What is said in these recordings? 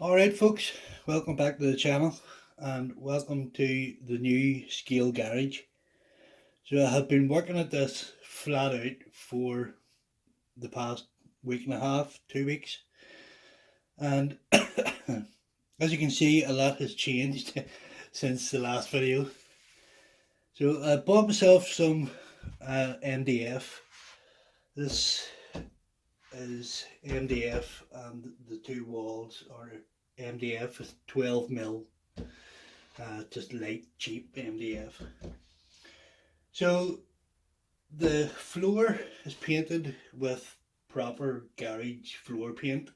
Alright folks, welcome back to the channel and welcome to the new scale garage. So I have been working at this flat out for the past week and a half, 2 weeks, and as you can see a lot has changed since the last video. So I bought myself some MDF. This is MDF and the two walls are MDF with 12mm, just light cheap MDF. So the floor is painted with proper garage floor paint.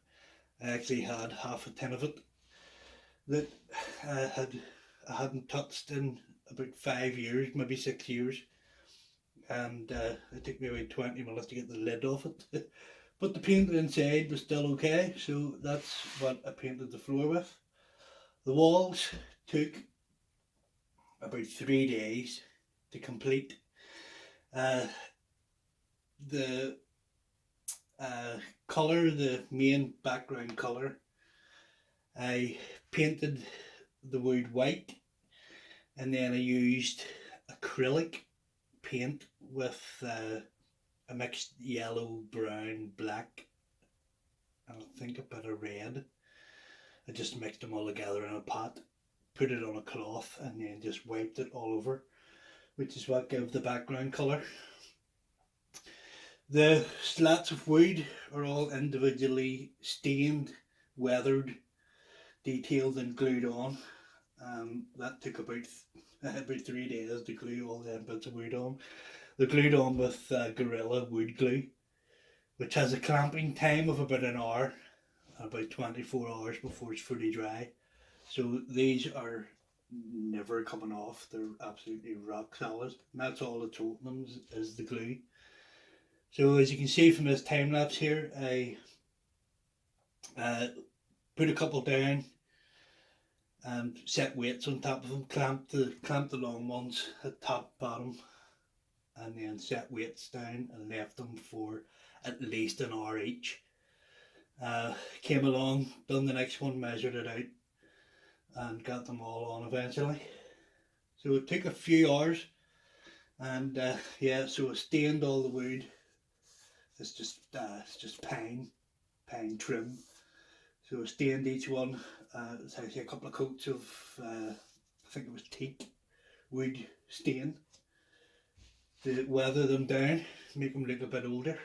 I actually had half a tin of it that I hadn't touched in about 5 years, maybe 6 years, and it took me about 20 minutes to get the lid off it. But the paint inside was still okay, so that's what I painted the floor with. The walls took about 3 days to complete. Uh, the colour, the main background colour, I painted the wood white, and then I used acrylic paint with a mixed yellow, brown, black, and I think a bit of red. I just mixed them all together in a pot, put it on a cloth, and then just wiped it all over, which is what gave the background colour. The slats of wood are all individually stained, weathered, detailed, and glued on. That took about 3 days to glue all the bits of wood on. They're glued on with Gorilla wood glue, which has a clamping time of about an hour, about 24 hours before it's fully dry. So these are never coming off. They're absolutely rock solid. And that's all that's holding them is the glue. So as you can see from this time lapse here, I put a couple down and set weights on top of them, clamped the long ones at top, bottom, and then set weights down and left them for at least an hour each. Came along, done the next one, measured it out, and got them all on eventually. So it took a few hours, and yeah, so I stained all the wood. It's just pine trim. So I stained each one. It's actually a couple of coats of I think it was teak wood stain to weather them down, make them look a bit older.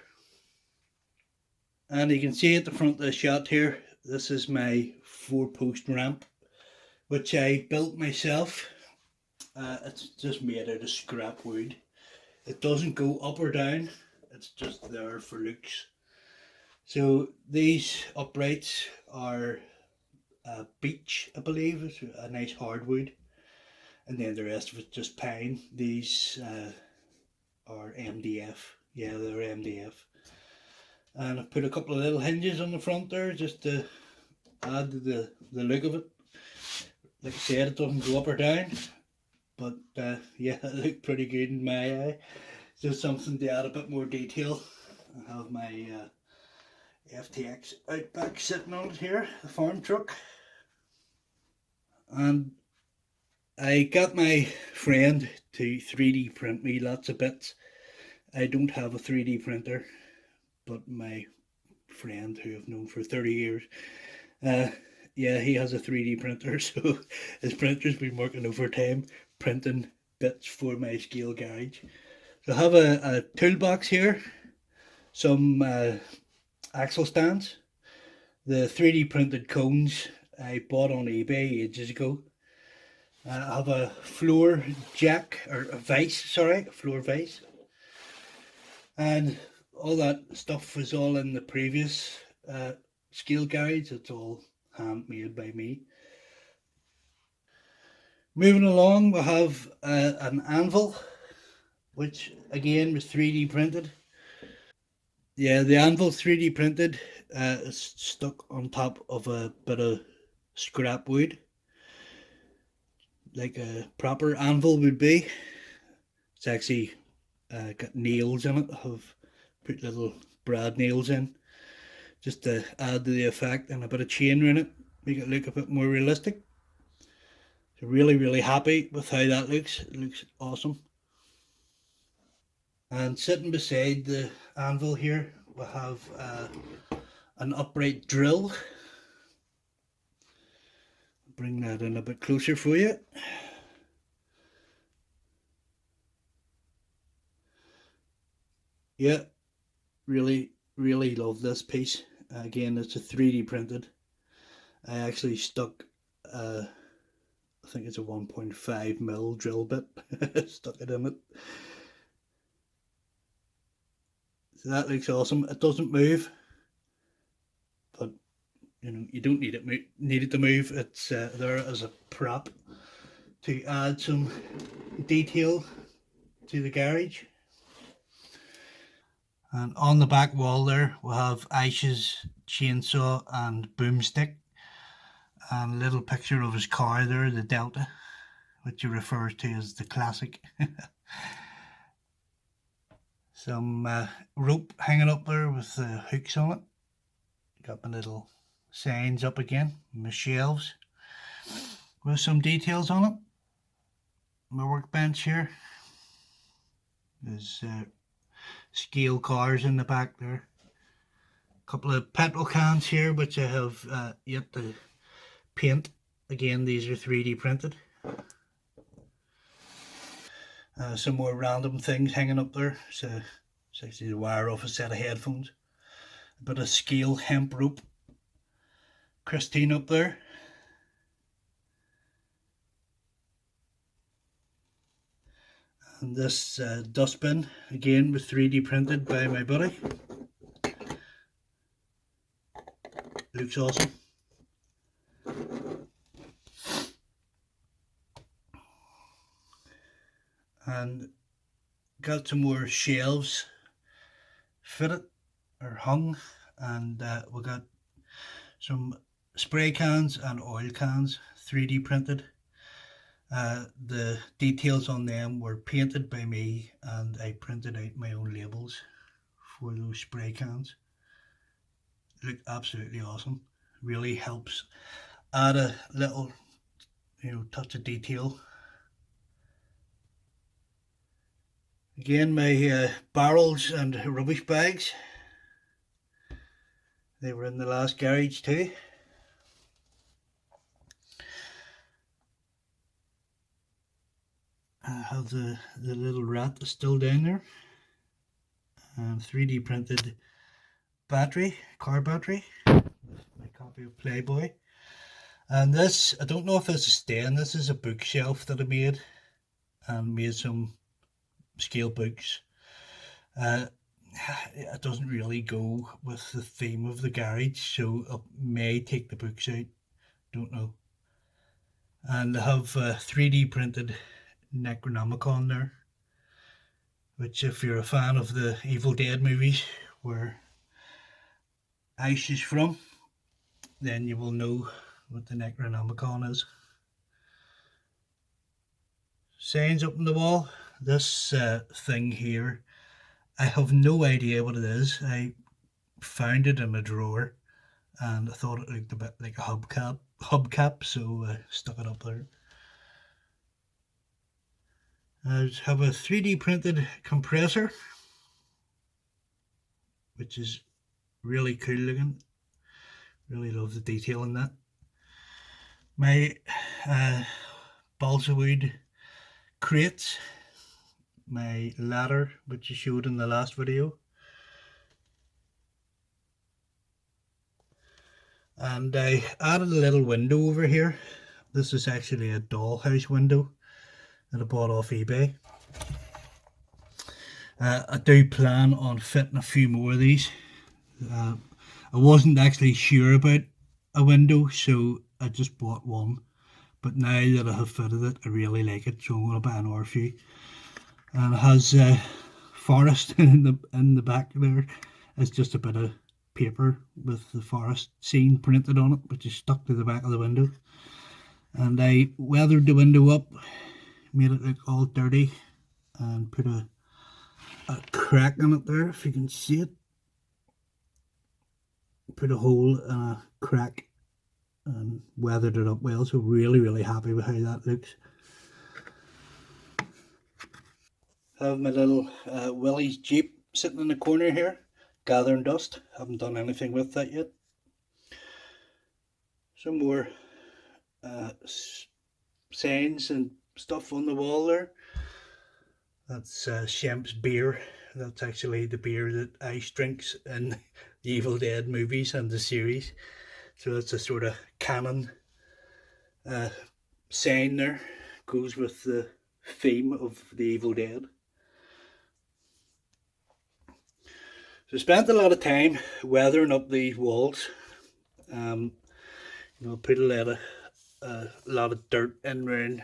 And you can see at the front of the shot here, this is my 4-post ramp, which I built myself. It's just made out of scrap wood. It doesn't go up or down, it's just there for looks. So these uprights are beech, I believe. It's a nice hardwood, and then the rest of it's just pine. These are MDF. Yeah, they're MDF. And I've put a couple of little hinges on the front there just to add to the look of it. Like I said, it doesn't go up or down, but yeah, it looked pretty good in my eye. Just something to add a bit more detail. I have my FTX Outback sitting on it here, the farm truck. And I got my friend to 3D print me lots of bits. I don't have a 3D printer, but my friend who I've known for 30 years, yeah, he has a 3D printer, so his printer's been working overtime printing bits for my scale garage. So I have a toolbox here, some axle stands, the 3D printed cones I bought on eBay ages ago. I have a floor jack, or a vise, sorry, a floor vise. And all that stuff was all in the previous scale garage. It's all handmade by me. Moving along, we have an anvil, which again was 3D printed. Yeah, the anvil 3D printed is stuck on top of a bit of scrap wood, like a proper anvil would be. It's actually got nails in it. I've put little brad nails in just to add to the effect, and a bit of chain in it, make it look a bit more realistic. So really happy with how that looks. It looks awesome. And sitting beside the anvil here we have an upright drill. Bring that in a bit closer for you. Yeah, really love this piece. Again, it's a 3D printed. I actually stuck I think it's a 1.5mm drill bit, stuck it in it. So that looks awesome. It doesn't move, but you know you don't need it to move. It's there as a prop to add some detail to the garage. And on the back wall there we have Aish's chainsaw and boomstick, and a little picture of his car there, the Delta, which he refers to as the classic. Some rope hanging up there with hooks on it. Got my little signs up again, my shelves with some details on it. My workbench here. There's scale cars in the back there. A couple of petrol cans here which I have yet to paint. Again, these are 3D printed. Some more random things hanging up there. So it's actually the wire off a set of headphones. A bit of scale hemp rope. Christine up there. And this dustbin, again, was 3D printed by my buddy. Looks awesome. And got some more shelves fitted or hung, and we got some spray cans and oil cans 3D printed. The details on them were painted by me, and I printed out my own labels for those spray cans. Look absolutely awesome. Really helps add a little, touch of detail. Again, my barrels and rubbish bags. They were in the last garage too. I have the little rat still down there. And 3D printed battery, car battery. My copy of Playboy. And this, I don't know if this is staying, this is a bookshelf that I made, and made some scale books. It doesn't really go with the theme of the garage, so I may take the books out, don't know. And I have 3D printed Necronomicon there, which if you're a fan of the Evil Dead movies, where Aish is from, then you will know what the Necronomicon is. Signs up on the wall. This thing here, I have no idea what it is. I found it in a drawer and I thought it looked a bit like a hubcap, so I stuck it up there. I have a 3D printed compressor, which is really cool looking. Really love the detail in that. My balsa wood crates, my ladder, which I showed in the last video, and I added a little window over here. This is actually a dollhouse window that I bought off eBay. I do plan on fitting a few more of these. I wasn't actually sure about a window, so I just bought one. But now that I have fitted it, I really like it, so I'm going to buy another few. And it has forest in the back there. It's just a bit of paper with the forest scene printed on it, which is stuck to the back of the window. And I weathered the window up, made it look all dirty, and put a crack in it there, if you can see it. Put a hole and a crack and weathered it up well, so really happy with how that looks. Have my little Willys Jeep sitting in the corner here, gathering dust. Haven't done anything with that yet. Some more signs and stuff on the wall there. That's Shemp's beer. That's actually the beer that Ice drinks in the Evil Dead movies and the series. So that's a sort of canon uh, saying there. Goes with the theme of the Evil Dead. So I spent a lot of time weathering up these walls. Um, put a lot of dirt in around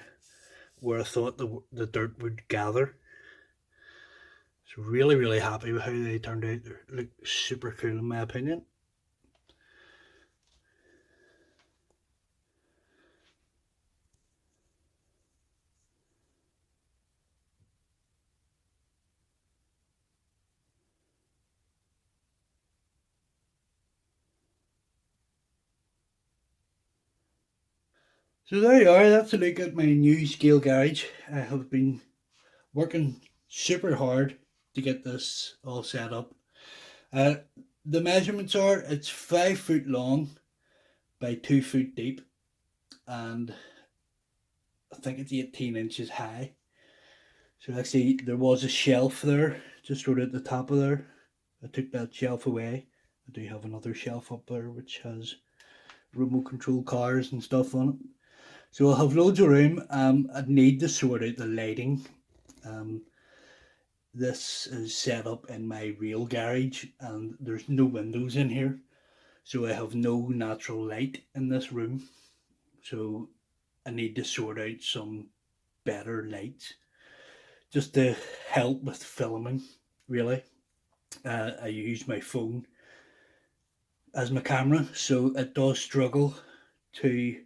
where I thought the dirt would gather. So really happy with how they turned out. They look super cool in my opinion. So there you are, that's a look at my new scale garage. I have been working super hard to get this all set up. Uh, the measurements are it's 5 foot long by 2 foot deep, and I think it's 18 inches high. So actually, there was a shelf there, just right at the top of there. I took that shelf away. I do have another shelf up there which has remote control cars and stuff on it. So I'll have loads of room. I'd need to sort out the lighting. Um, this is set up in my real garage, and there's no windows in here, so I have no natural light in this room. So I need to sort out some better lights just to help with filming. Really, I use my phone as my camera, so it does struggle to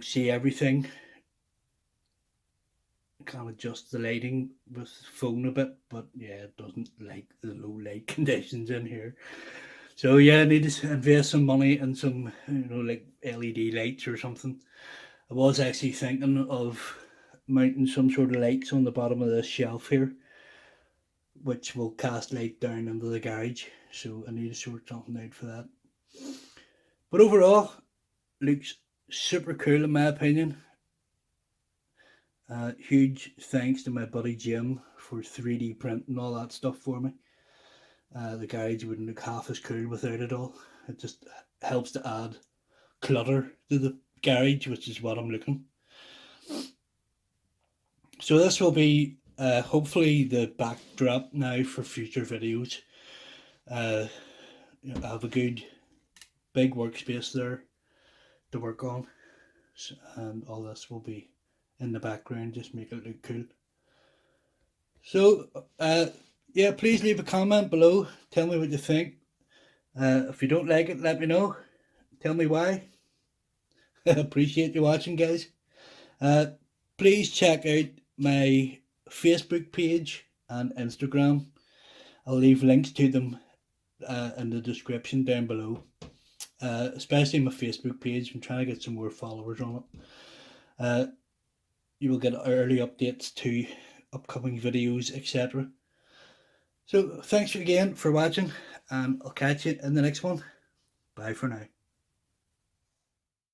see everything. Can't adjust the lighting with the phone a bit, but yeah, it doesn't like the low light conditions in here. So yeah, I need to invest some money in some, like LED lights or something. I was actually thinking of mounting some sort of lights on the bottom of this shelf here, which will cast light down into the garage. So I need to sort something out for that. But overall, looks super cool in my opinion. Huge thanks to my buddy Jim for 3D printing all that stuff for me. The garage wouldn't look half as cool without it all. It just helps to add clutter to the garage, which is what I'm looking. So this will be hopefully the backdrop now for future videos. I have a good big workspace there to work on, and all this will be in the background, just make it look cool. So yeah, please leave a comment below. Tell me what you think. If you don't like it, let me know. Tell me why. Appreciate you watching, guys. Please check out my Facebook page and Instagram. I'll leave links to them in the description down below. Especially my Facebook page. I'm trying to get some more followers on it. You will get early updates to upcoming videos, etc. So thanks again for watching, and I'll catch you in the next one. Bye for now.